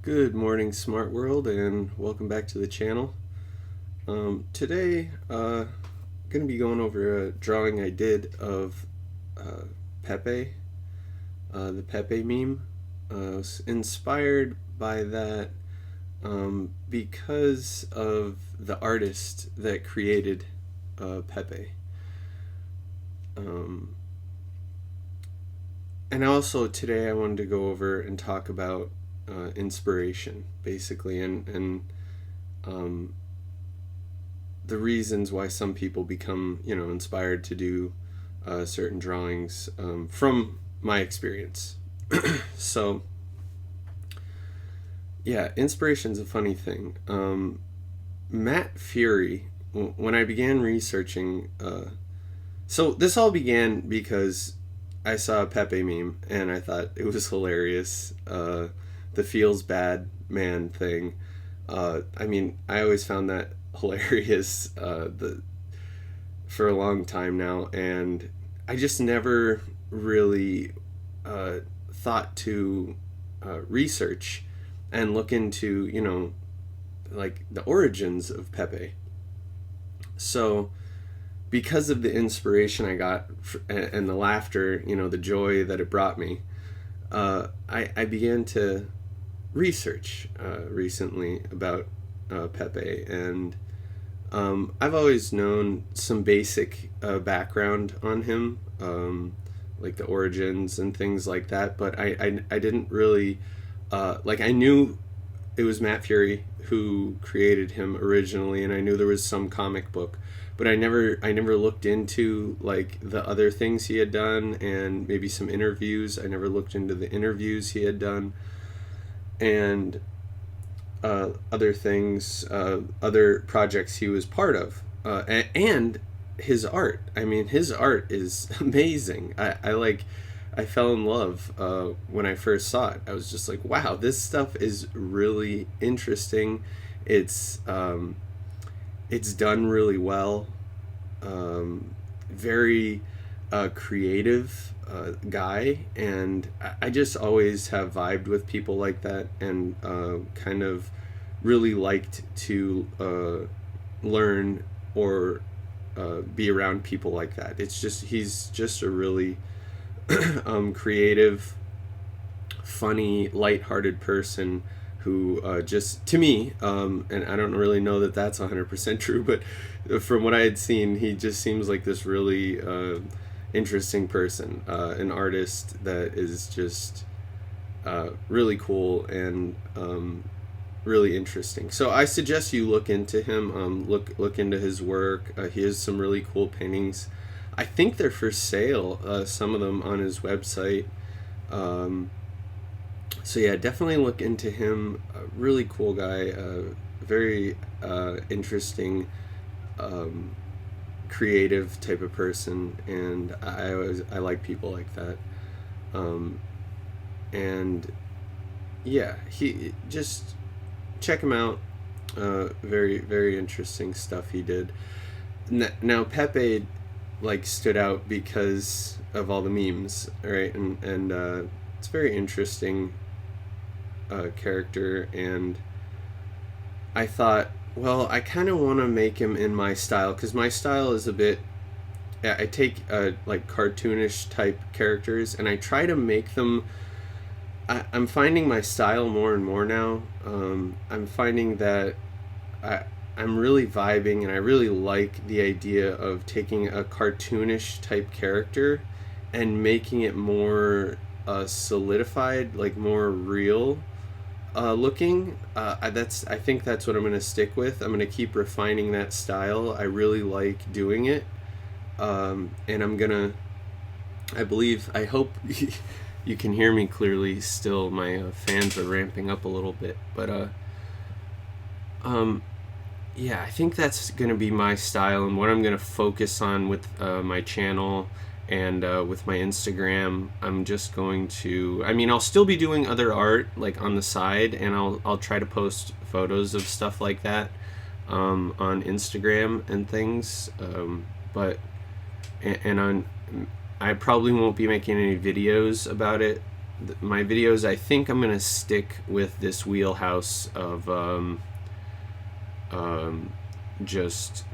Good morning, Smart World, and welcome back to the channel. Today, I'm going to be going over a drawing I did of Pepe, the Pepe meme. I was inspired by that because of the artist that created Pepe. And also today I wanted to go over and talk about inspiration, basically, and the reasons why some people become, inspired to do certain drawings from my experience. So, yeah, inspiration's a funny thing. Matt Furie, when I began researching, so this all began because I saw a Pepe meme and I thought it was hilarious. The feels bad man thing. I always found that hilarious for a long time now, and I just never really thought to research and look into, like the origins of Pepe. So, because of the inspiration I got and the laughter, the joy that it brought me, I began to research recently about Pepe, and I've always known some basic background on him, like the origins and things like that, but I didn't really, I knew it was Matt Furie who created him originally, and I knew there was some comic book, but I never looked into like the other things he had done and maybe some interviews. I never looked into the interviews he had done and other things, other projects he was part of, and his art. I mean, his art is amazing. I fell in love when I first saw it. I was just like, wow, this stuff is really interesting. It's done really well. Very creative guy, and I just always have vibed with people like that, and kind of really liked to learn or be around people like that. He's just a really creative, funny, lighthearted person who just, to me, and I don't really know that that's 100% true, but from what I had seen, he just seems like this really interesting person, an artist that is just really cool and really interesting. So I suggest you look into him, look into his work. He has some really cool paintings. I think they're for sale, some of them on his website. So yeah, definitely look into him. A really cool guy, very interesting, creative type of person, and I like people like that. And yeah, he just check him out. Very very interesting stuff he did. Now Pepe like stood out because of all the memes, right? And it's very interesting character, and I thought, well, I kind of want to make him in my style, because my style is a bit, I take like cartoonish type characters and I try to make them, I'm finding my style more and more now. I'm finding that I'm really vibing, and I really like the idea of taking a cartoonish type character and making it more solidified, like more real looking. I think that's what I'm going to stick with. I'm going to keep refining that style. I really like doing it, and I hope you can hear me clearly still. My fans are ramping up a little bit, but yeah, I think that's going to be my style and what I'm going to focus on with my channel and with my Instagram. I'm just going to, I'll still be doing other art like on the side, and I'll try to post photos of stuff like that on Instagram and things, I probably won't be making any videos about it my videos, I think I'm gonna stick with this wheelhouse of just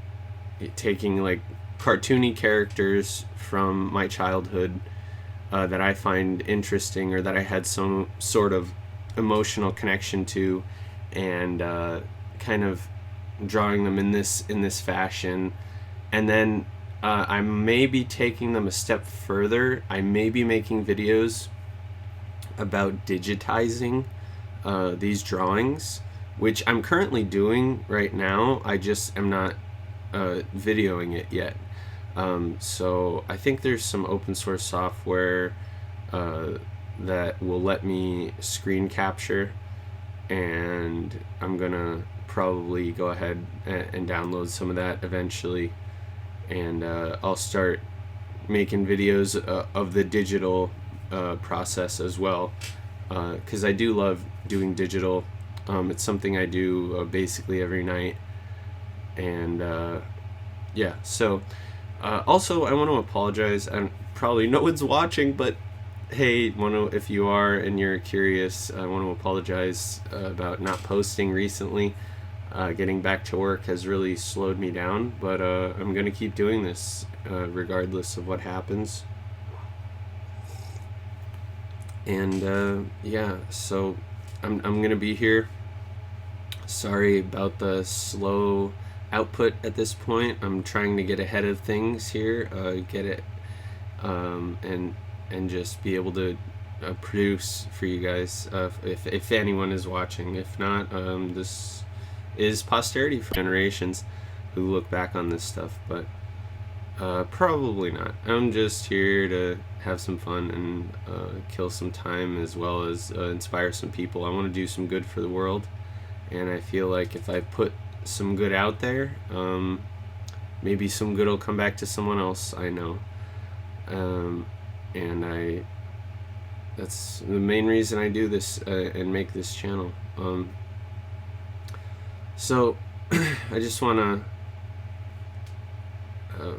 taking like cartoony characters from my childhood that I find interesting or that I had some sort of emotional connection to, and kind of drawing them in this fashion. And then I may be taking them a step further. I may be making videos about digitizing these drawings, which I'm currently doing right now. I just am not videoing it yet. So I think there's some open source software that will let me screen capture, and I'm gonna probably go ahead and download some of that eventually, and I'll start making videos of the digital process as well, because I do love doing digital. It's something I do basically every night, and yeah. So also I want to apologize, and probably no one's watching, but hey, if you are and you're curious, I want to apologize about not posting recently. Getting back to work has really slowed me down, but I'm gonna keep doing this regardless of what happens. And yeah, so I'm gonna be here. Sorry about the slow output at this point. I'm trying to get ahead of things here, get it, and just be able to produce for you guys, if anyone is watching. If not, this is posterity for generations who look back on this stuff, but probably not. I'm just here to have some fun and kill some time, as well as inspire some people. I want to do some good for the world, and I feel like if I put some good out there, maybe some good will come back to someone else I know. And that's the main reason I do this and make this channel. So I just want to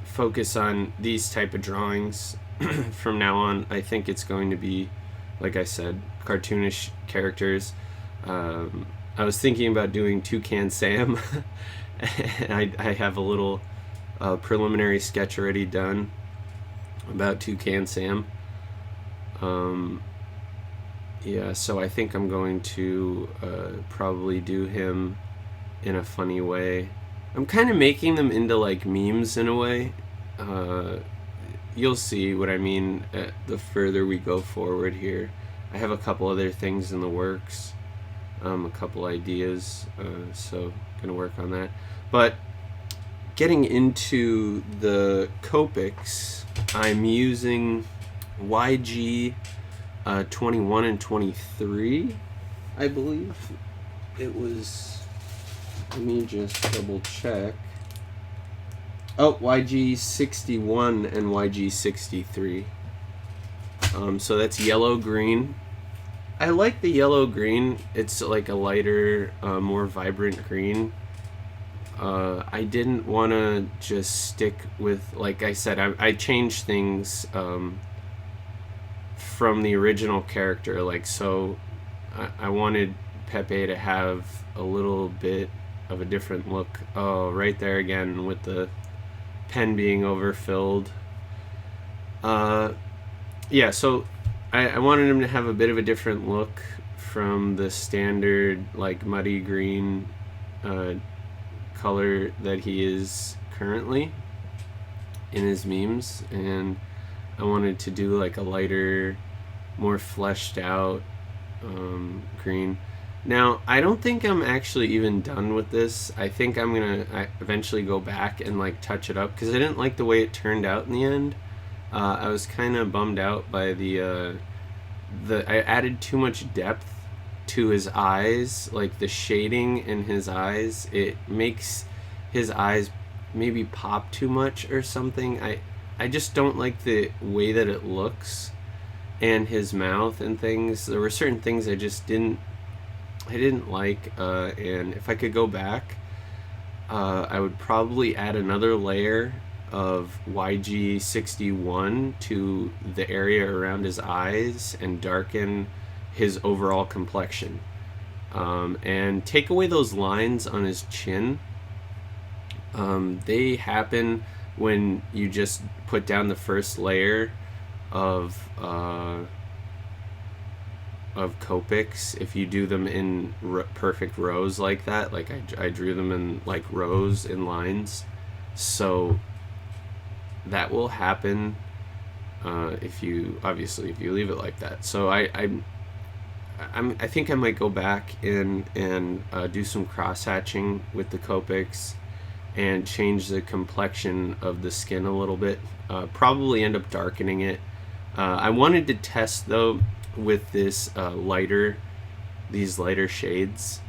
focus on these type of drawings from now on. I think it's going to be, like I said, cartoonish characters. I was thinking about doing Toucan Sam. And I have a little preliminary sketch already done about Toucan Sam. Yeah, so I think I'm going to probably do him in a funny way. I'm kind of making them into like memes in a way. You'll see what I mean the further we go forward here. I have a couple other things in the works, a couple ideas, so gonna work on that. But getting into the Copics, I'm using YG 21 and 23, I believe. It was, let me just double check. Oh, YG 61 and YG 63. So that's yellow green. I like the yellow green. It's like a lighter, more vibrant green. I didn't want to just stick with, like I said, I changed things from the original character. Like, so I wanted Pepe to have a little bit of a different look. Oh, right there again with the pen being overfilled. Yeah, so I wanted him to have a bit of a different look from the standard like muddy green color that he is currently in his memes, and I wanted to do like a lighter, more fleshed out green. Now, I don't think I'm actually even done with this. I think I'm gonna eventually go back and like touch it up, because I didn't like the way it turned out in the end. I was kind of bummed out by I added too much depth to his eyes, like the shading in his eyes. It makes his eyes maybe pop too much or something. I just don't like the way that it looks, and his mouth and things. There were certain things I just didn't like, and if I could go back, I would probably add another layer of YG61 to the area around his eyes and darken his overall complexion. And take away those lines on his chin. They happen when you just put down the first layer of Copics. If you do them in perfect rows like that, like I drew them in like rows in lines, so that will happen if you leave it like that. So I think I might go back and do some cross hatching with the Copics and change the complexion of the skin a little bit. Probably end up darkening it. I wanted to test though with this these lighter shades.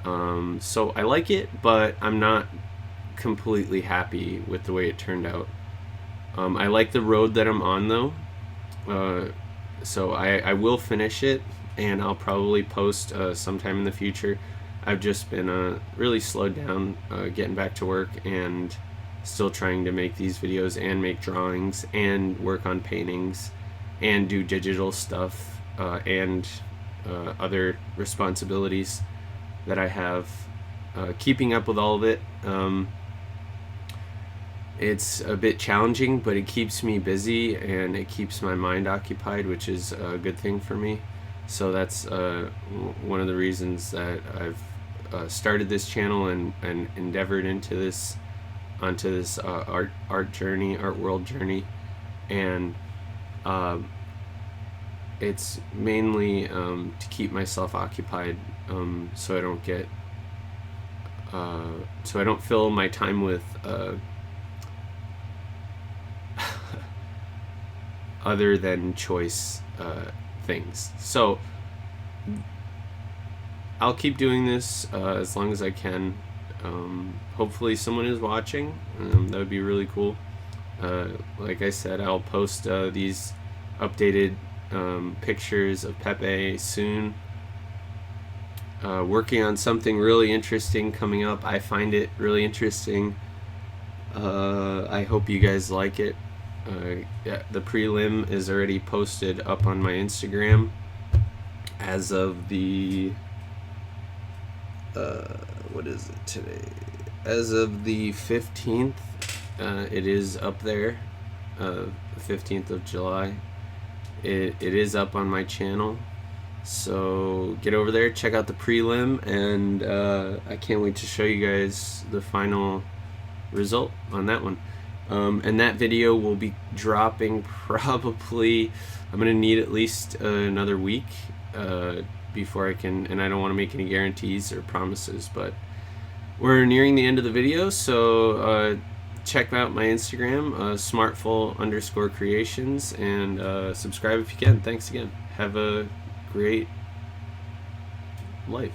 So I like it, but I'm not completely happy with the way it turned out. I like the road that I'm on though. So I will finish it, and I'll probably post sometime in the future. I've just been really slowed down getting back to work, and still trying to make these videos and make drawings and work on paintings and do digital stuff and other responsibilities that I have. Keeping up with all of it, it's a bit challenging, but it keeps me busy and it keeps my mind occupied, which is a good thing for me. So that's one of the reasons that I've started this channel and endeavored onto this art world journey, and it's mainly to keep myself occupied, so I don't fill my time with other than choice things. So I'll keep doing this as long as I can. Hopefully someone is watching. That would be really cool. Like I said, I'll post these updated pictures of Pepe soon. Working on something really interesting coming up. I find it really interesting. I hope you guys like it. Yeah, the prelim is already posted up on my Instagram as of the what is it today? As of the 15th, it is up there. 15th of July. It is up on my channel. So get over there, check out the prelim, and I can't wait to show you guys the final result on that one. And that video will be dropping probably, I'm going to need at least another week before I can, and I don't want to make any guarantees or promises, but we're nearing the end of the video, so check out my Instagram, smartful_creations, and subscribe if you can. Thanks again. Have a great life.